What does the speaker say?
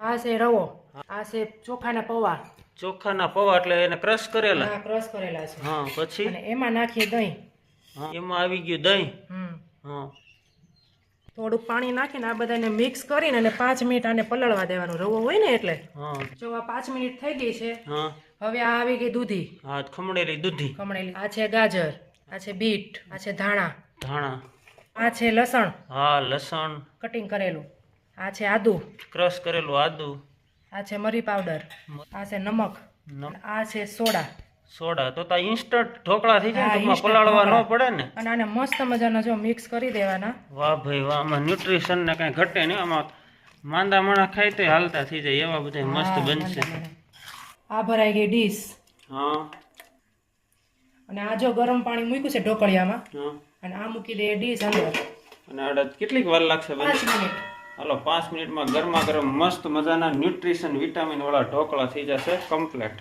આ છે રવો, આ છે ચોખાના પૌવા. ચોખાના પૌવા એટલે એને ક્રશ કરેલા. હા, ક્રશ કરેલા છે. હા, પછી અને એમાં નાખીએ દહીં. હા, એમાં આવી ગયું દહીં. હા, થોડુંક પાણી નાખીને આ બધાને મિક્સ કરીને અને 5 મિનિટ આને પલળવા દેવાનું. રવો હોય ને એટલે. હા, જો આ 5 મિનિટ થઈ ગઈ છે. હા, હવે આ આવી ગઈ દૂધી. હા, ખમણેલી દૂધી. ખમણેલી. આ છે ગાજર, આ છે બીટ, આ છે ધાણા, ધાણા. આ છે લસણ હા, લસણ કટિંગ કરેલું, આ છે આદુ, ક્રશ કરેલું આદુ, આ છે મરી પાવડર, આ છે નમક, આ છે સોડા. સોડા. તો ઇન્સ્ટન્ટ ઢોકળા થઈ જાય હા, ને, ટૂંકમાં instant પલાળવા ન ઢોકળા. પડે ને. અને આને મસ્ત મજાના જો મિક્સ કરી દેવાના. વાહ ભાઈ વાહ, આમાં ન્યુટ્રિશન ને કઈ ઘટે નહીં. આમાં માંદા માણસ ખાય તો હાલતા થઈ જાય એવા બધા મસ્ત હા, બનશે. આ ભરાઈ ગઈ ડીશ. હા, અને આ જો ગરમ પાણી મૂક્યું છે ઢોકળિયામાં, હા. અને આ મૂકી દે ડીશ અંદર. અને આડા કેટલીક વાર લાગશે 5 મિનિટ. હાલો 5 મિનિટમાં ગરમા ગરમ મસ્ત મજાના ન્યુટ્રિશન વિટામિન વાળા ઢોકળા થઈ જશે કમ્પ્લીટ.